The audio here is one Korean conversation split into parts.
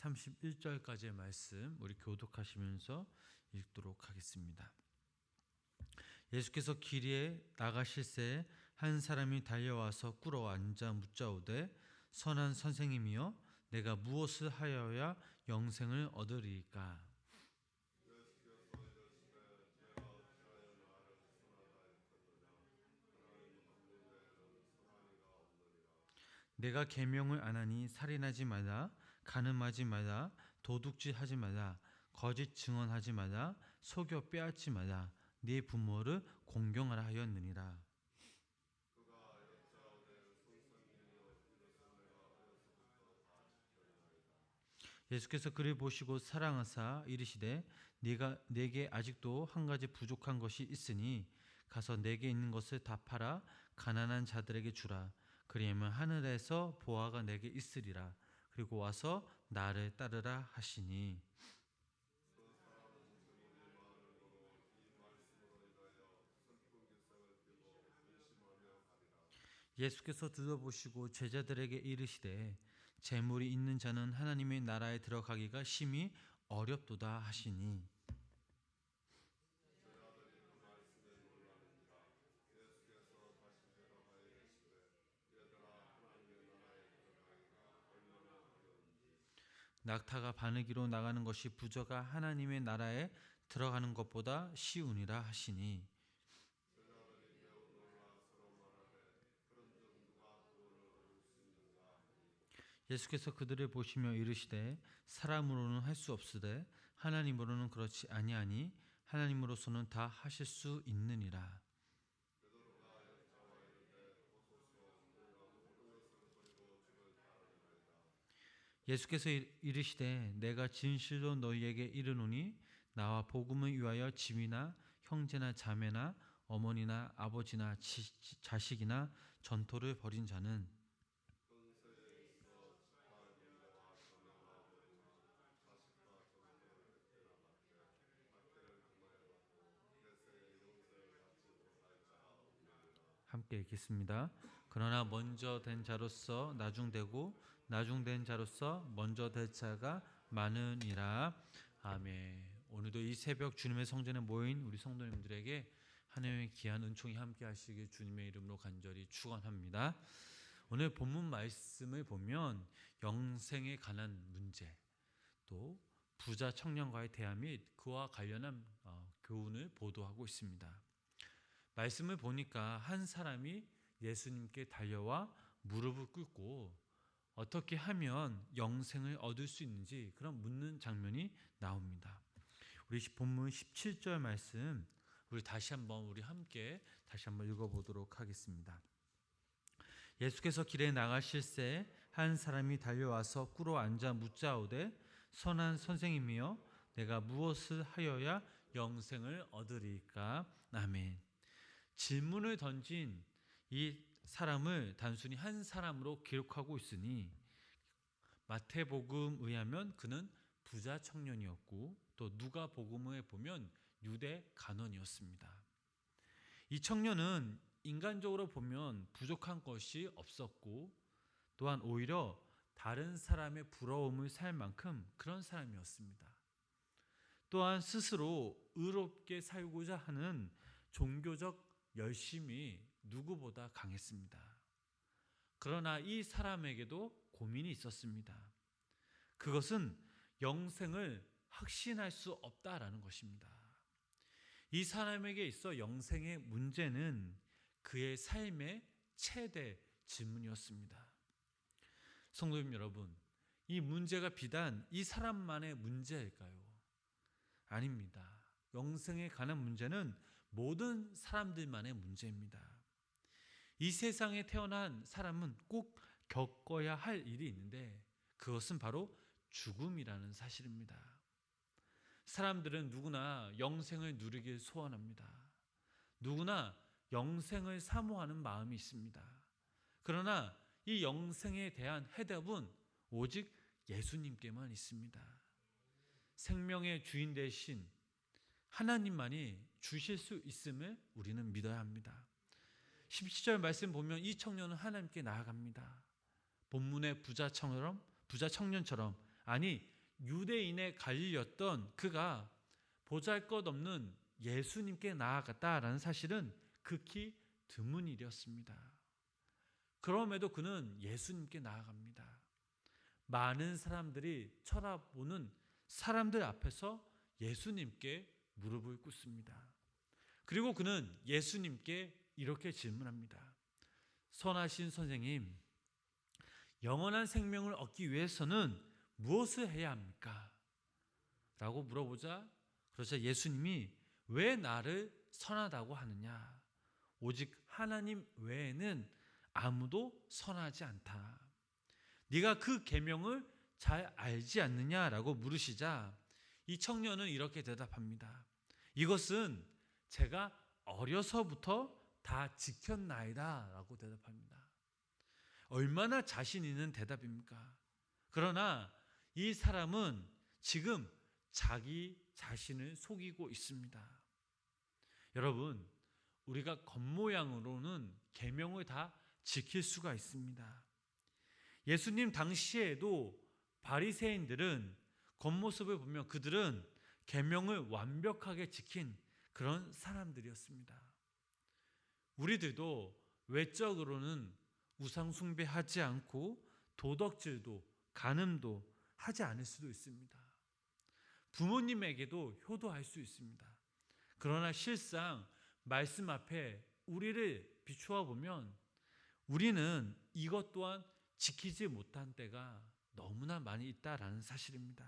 31절까지의 말씀 우리 교독하시면서 읽도록 하겠습니다. 예수께서 길에 나가실새 한 사람이 달려와서 꿇어 앉아 묻자오되 선한 선생님이여 내가 무엇을 하여야 영생을 얻으리이까? 내가 계명을 안 하니 살인하지 마라, 간음하지 마라, 도둑질하지 마라, 거짓 증언하지 마라, 속여 빼앗지 마라, 네 부모를 공경하라 하였느니라. 예수께서 그를 보시고 사랑하사 이르시되 내게 아직도 한 가지 부족한 것이 있으니 가서 내게 있는 것을 다 팔아 가난한 자들에게 주라. 그리하면 하늘에서 보화가 내게 있으리라. 그리고 와서 나를 따르라 하시니. 예수께서 들어보시고 제자들에게 이르시되 재물이 있는 자는 하나님의 나라에 들어가기가 심히 어렵도다 하시니. 낙타가 바늘기로 나가는 것이 부저가 하나님의 나라에 들어가는 것보다 쉬우니라 하시니. 예수께서 그들을 보시며 이르시되 사람으로는 할 수 없으되 하나님으로는 그렇지 아니하니 하나님으로서는 다 하실 수 있느니라. 예수께서 이르시되 내가 진실로 너희에게 이르노니 나와 복음을 위하여 집이나 형제나 자매나 어머니나 아버지나 자식이나 전토를 벌인 자는 함께 읽겠습니다. 그러나 먼저 된 자로서 나중되고 나중된 자로서 먼저 될 자가 많으니라. 아멘. 오늘도 이 새벽 주님의 성전에 모인 우리 성도님들에게 하나님의 귀한 은총이 함께 하시길 주님의 이름으로 간절히 축원합니다. 오늘 본문 말씀을 보면 영생에 관한 문제, 또 부자 청년과의 대화 및 그와 관련한 교훈을 보도하고 있습니다. 말씀을 보니까 한 사람이 예수님께 달려와 무릎을 꿇고 어떻게 하면 영생을 얻을 수 있는지 그런 묻는 장면이 나옵니다. 우리 본문 17절 말씀 우리 함께 다시 한번 읽어보도록 하겠습니다. 예수께서 길에 나가실새 한 사람이 달려와서 꿇어 앉아 묻자오되 선한 선생님이여 내가 무엇을 하여야 영생을 얻으리이까? 아멘. 질문을 던진 이 사람을 단순히 한 사람으로 기록하고 있으니 마태복음에 의하면 그는 부자 청년이었고 또 누가복음에 보면 유대 간원이었습니다. 이 청년은 인간적으로 보면 부족한 것이 없었고 또한 오히려 다른 사람의 부러움을 살 만큼 그런 사람이었습니다. 또한 스스로 의롭게 살고자 하는 종교적 열심이 누구보다 강했습니다. 그러나 이 사람에게도 고민이 있었습니다. 그것은 영생을 확신할 수 없다라는 것입니다. 이 사람에게 있어 영생의 문제는 그의 삶의 최대 질문이었습니다. 성도님 여러분, 이 문제가 비단 이 사람만의 문제일까요? 아닙니다. 영생에 관한 문제는 모든 사람들만의 문제입니다. 이 세상에 태어난 사람은 꼭 겪어야 할 일이 있는데 그것은 바로 죽음이라는 사실입니다. 사람들은 누구나 영생을 누리길 소원합니다. 누구나 영생을 사모하는 마음이 있습니다. 그러나 이 영생에 대한 해답은 오직 예수님께만 있습니다. 생명의 주인 되신 하나님만이 주실 수 있음을 우리는 믿어야 합니다. 17절 말씀 보면 이 청년은 하나님께 나아갑니다. 본문의 부자 청년처럼 아니 유대인의 관리였던 그가 보잘것없는 예수님께 나아갔다라는 사실은 극히 드문 일이었습니다. 그럼에도 그는 예수님께 나아갑니다. 많은 사람들이 쳐다보는 사람들 앞에서 예수님께 무릎을 꿇습니다. 그리고 그는 예수님께 이렇게 질문합니다. 선하신 선생님, 영원한 생명을 얻기 위해서는 무엇을 해야 합니까? 라고 물어보자, 그러자 예수님이 왜 나를 선하다고 하느냐? 오직 하나님 외에는 아무도 선하지 않다. 네가 그 계명을 잘 알지 않느냐라고 물으시자 이 청년은 이렇게 대답합니다. 이것은 제가 어려서부터 다 지켰나이다 라고 대답합니다. 얼마나 자신 있는 대답입니까? 그러나 이 사람은 지금 자기 자신을 속이고 있습니다. 여러분, 우리가 겉모양으로는 계명을 다 지킬 수가 있습니다. 예수님 당시에도 바리새인들은 겉모습을 보면 그들은 계명을 완벽하게 지킨 그런 사람들이었습니다. 우리들도 외적으로는 우상 숭배하지 않고 도덕질도 간음도 하지 않을 수도 있습니다. 부모님에게도 효도할 수 있습니다. 그러나 실상 말씀 앞에 우리를 비추어 보면 우리는 이것 또한 지키지 못한 때가 너무나 많이 있다라는 사실입니다.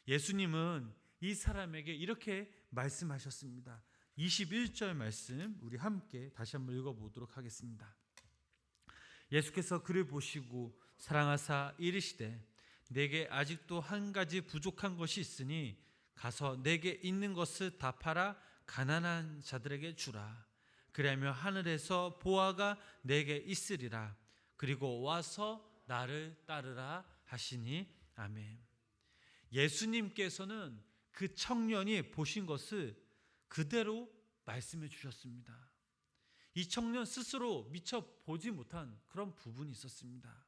예수님은 이 사람에게 이렇게 말씀하셨습니다. 21절 말씀 우리 함께 다시 한번 읽어보도록 하겠습니다. 예수께서 그를 보시고 사랑하사 이르시되 내게 아직도 한 가지 부족한 것이 있으니 가서 내게 있는 것을 다 팔아 가난한 자들에게 주라. 그리하면 하늘에서 보화가 내게 있으리라. 그리고 와서 나를 따르라 하시니 아멘. 예수님께서는 그 청년이 보신 것을 그대로 말씀해 주셨습니다. 이 청년 스스로 미처 보지 못한 그런 부분이 있었습니다.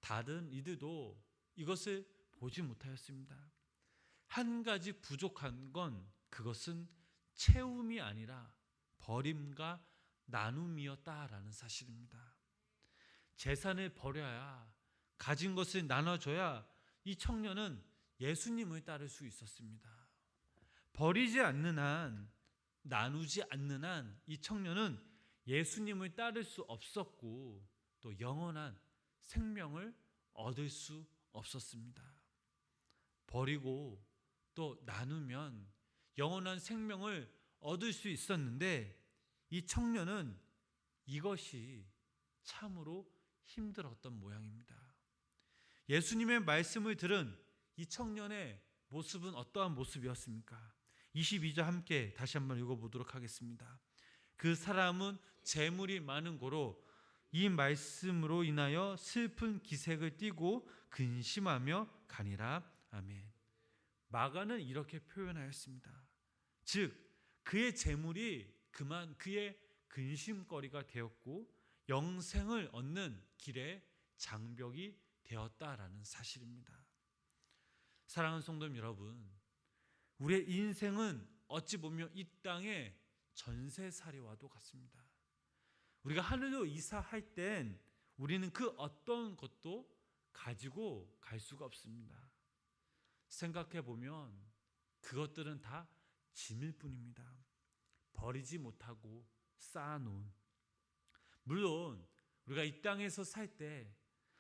다른 이들도 이것을 보지 못하였습니다. 한 가지 부족한 건 그것은 채움이 아니라 버림과 나눔이었다라는 사실입니다. 재산을 버려야, 가진 것을 나눠줘야 이 청년은 예수님을 따를 수 있었습니다. 버리지 않는 한, 나누지 않는 한 이 청년은 예수님을 따를 수 없었고 또 영원한 생명을 얻을 수 없었습니다. 버리고 또 나누면 영원한 생명을 얻을 수 있었는데 이 청년은 이것이 참으로 힘들었던 모양입니다. 예수님의 말씀을 들은 이 청년의 모습은 어떠한 모습이었습니까? 22절 함께 다시 한번 읽어보도록 하겠습니다. 그 사람은 재물이 많은 고로 이 말씀으로 인하여 슬픈 기색을 띠고 근심하며 가니라. 아멘. 마가는 이렇게 표현하였습니다. 즉 그의 재물이 그만 그의 근심거리가 되었고 영생을 얻는 길의 장벽이 되었다라는 사실입니다. 사랑하는 성도 여러분, 우리의 인생은 어찌 보면 이 땅의 전세살이와도 같습니다. 우리가 하늘로 이사할 땐 우리는 그 어떤 것도 가지고 갈 수가 없습니다. 생각해 보면 그것들은 다 짐일 뿐입니다. 버리지 못하고 쌓아놓은. 물론 우리가 이 땅에서 살 때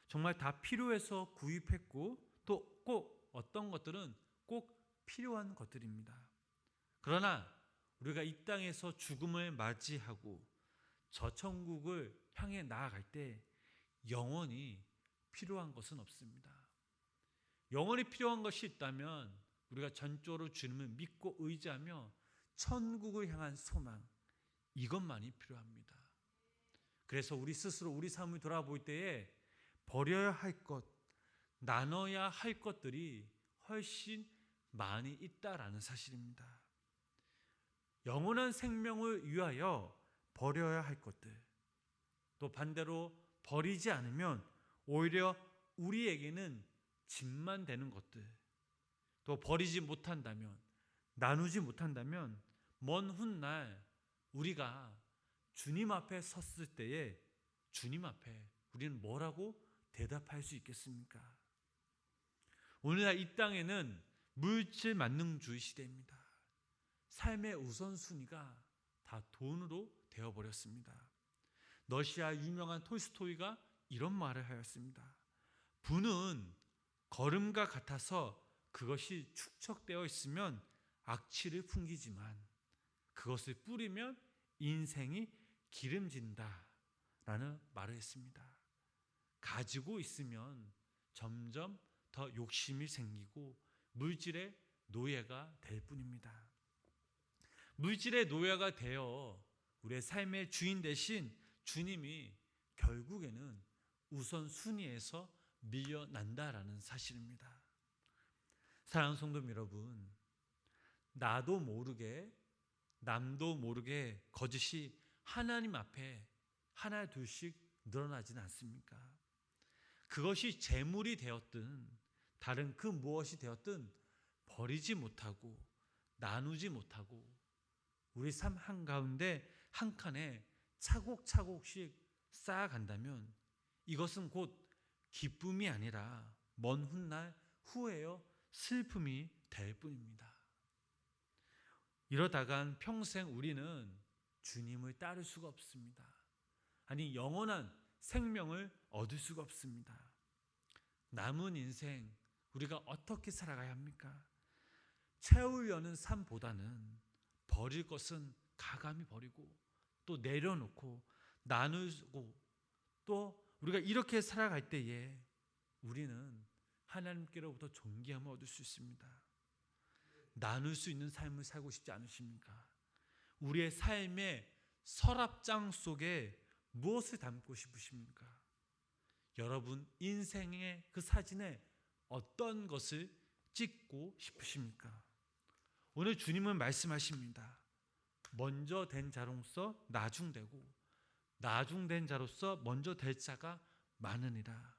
정말 다 필요해서 구입했고 또 꼭 어떤 것들은 꼭 필요한 것들입니다. 그러나 우리가 이 땅에서 죽음을 맞이하고 저 천국을 향해 나아갈 때 영원히 필요한 것은 없습니다. 영원히 필요한 것이 있다면 우리가 전적으로 주님을 믿고 의지하며 천국을 향한 소망, 이것만이 필요합니다. 그래서 우리 스스로 우리 삶을 돌아볼 때에 버려야 할 것, 나눠야 할 것들이 훨씬 많이 있다라는 사실입니다. 영원한 생명을 위하여 버려야 할 것들, 또 반대로 버리지 않으면 오히려 우리에게는 짐만 되는 것들, 또 버리지 못한다면, 나누지 못한다면 먼 훗날 우리가 주님 앞에 섰을 때에 주님 앞에 우리는 뭐라고 대답할 수 있겠습니까? 오늘날 이 땅에는 물질 만능주의 시대입니다. 삶의 우선순위가 다 돈으로 되어버렸습니다. 러시아 유명한 톨스토이가 이런 말을 하였습니다. 부는 걸음과 같아서 그것이 축적되어 있으면 악취를 풍기지만 그것을 뿌리면 인생이 기름진다 라는 말을 했습니다. 가지고 있으면 점점 더 욕심이 생기고 물질의 노예가 될 뿐입니다. 물질의 노예가 되어 우리의 삶의 주인 대신 주님이 결국에는 우선순위에서 밀려난다라는 사실입니다. 사랑하는 성도 여러분, 나도 모르게 남도 모르게 거짓이 하나님 앞에 하나 둘씩 늘어나지는 않습니까? 그것이 재물이 되었든 다른 그 무엇이 되었든 버리지 못하고 나누지 못하고 우리 삶 한가운데 한 칸에 차곡차곡씩 쌓아간다면 이것은 곧 기쁨이 아니라 먼 훗날 후회여 슬픔이 될 뿐입니다. 이러다간 평생 우리는 주님을 따를 수가 없습니다. 아니 영원한 생명을 얻을 수가 없습니다. 남은 인생 우리가 어떻게 살아가야 합니까? 채우려는 삶보다는 버릴 것은 가감히 버리고 또 내려놓고 나누고 또 우리가 이렇게 살아갈 때에 우리는 하나님께로부터 존귀함을 얻을 수 있습니다. 나눌 수 있는 삶을 살고 싶지 않으십니까? 우리의 삶의 서랍장 속에 무엇을 담고 싶으십니까? 여러분 인생의 그 사진에 어떤 것을 찍고 싶으십니까? 오늘 주님은 말씀하십니다. 먼저 된 자로서 나중되고 나중된 자로서 먼저 될 자가 많으니라.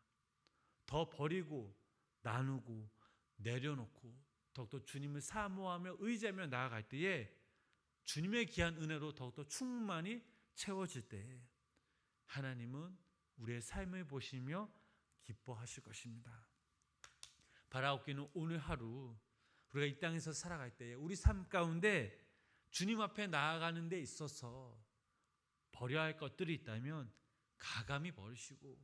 더 버리고 나누고 내려놓고 더욱더 주님을 사모하며 의지하며 나아갈 때에 주님의 귀한 은혜로 더욱더 충만히 채워질 때에 하나님은 우리의 삶을 보시며 기뻐하실 것입니다. 바라옵기는 오늘 하루 우리가 이 땅에서 살아갈 때에 우리 삶 가운데 주님 앞에 나아가는 데 있어서 버려야 할 것들이 있다면 가감히 버리시고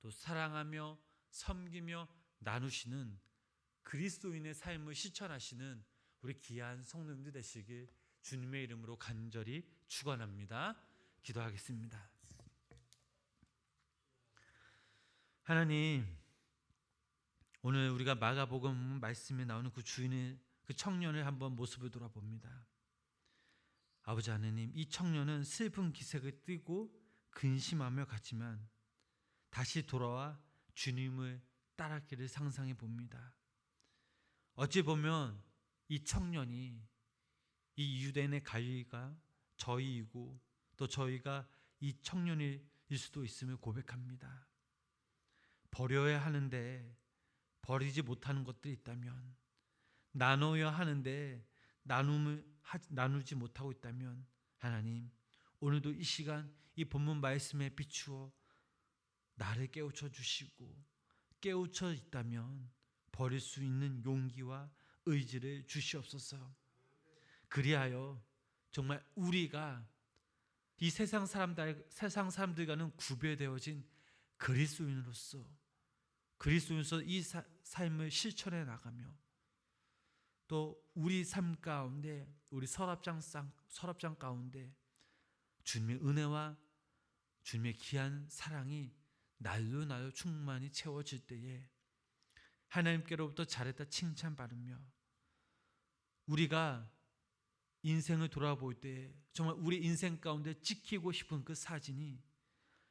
또 사랑하며 섬기며 나누시는 그리스도인의 삶을 실천하시는 우리 귀한 성도님들 되시길 주님의 이름으로 간절히 축원합니다. 기도하겠습니다. 하나님, 오늘 우리가 마가복음 말씀에 나오는 그 주인의 그 청년을 한번 모습을 돌아봅니다. 아버지 하나님, 이 청년은 슬픈 기색을 띠고 근심하며 갔지만 다시 돌아와 주님을 따랐기를 상상해 봅니다. 어찌 보면 이 청년이 이 유대인의 관리가 저희이고 또 저희가 이 청년일 수도 있음을 고백합니다. 버려야 하는데 버리지 못하는 것들이 있다면, 나눠야 하는데 나누지 못하고 있다면 하나님, 오늘도 이 시간 이 본문 말씀에 비추어 나를 깨우쳐 주시고 깨우쳐 있다면 버릴 수 있는 용기와 의지를 주시옵소서. 그리하여 정말 우리가 이 세상 사람들과는 구별되어진 그리스도인으로서 이 삶을 실천해 나가며 또 우리 삶 가운데 우리 서랍장 가운데 주님의 은혜와 주님의 귀한 사랑이 날로 충만히 채워질 때에 하나님께로부터 잘했다 칭찬받으며 우리가 인생을 돌아볼 때 정말 우리 인생 가운데 찍히고 싶은 그 사진이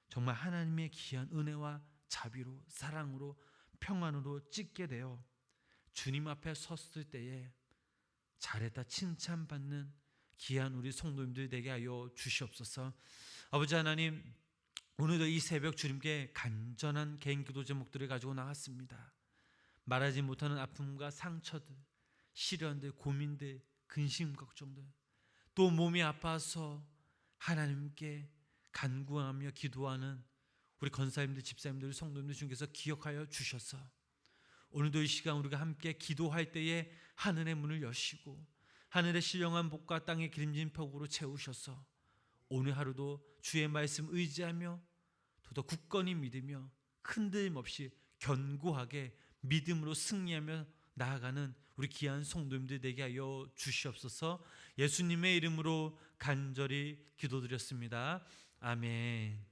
정말 하나님의 귀한 은혜와 자비로 사랑으로 평안으로 찍게 되어 주님 앞에 섰을 때에 잘했다 칭찬받는 귀한 우리 성도님들 되게 하여 주시옵소서. 아버지 하나님, 오늘도 이 새벽 주님께 간절한 개인 기도 제목들을 가지고 나왔습니다. 말하지 못하는 아픔과 상처들, 시련들, 고민들, 근심, 걱정들, 또 몸이 아파서 하나님께 간구하며 기도하는 우리 권사님들, 집사님들, 성도님들 중에서 기억하여 주셔서 오늘도 이 시간 우리가 함께 기도할 때에 하늘의 문을 여시고 하늘의 신령한 복과 땅의 기름진 벽으로 채우셔서 오늘 하루도 주의 말씀 의지하며 더더 굳건히 믿으며 흔들림 없이 견고하게 믿음으로 승리하며 나아가는 우리 귀한 성도님들 되게 하여 주시옵소서. 예수님의 이름으로 간절히 기도드렸습니다. 아멘.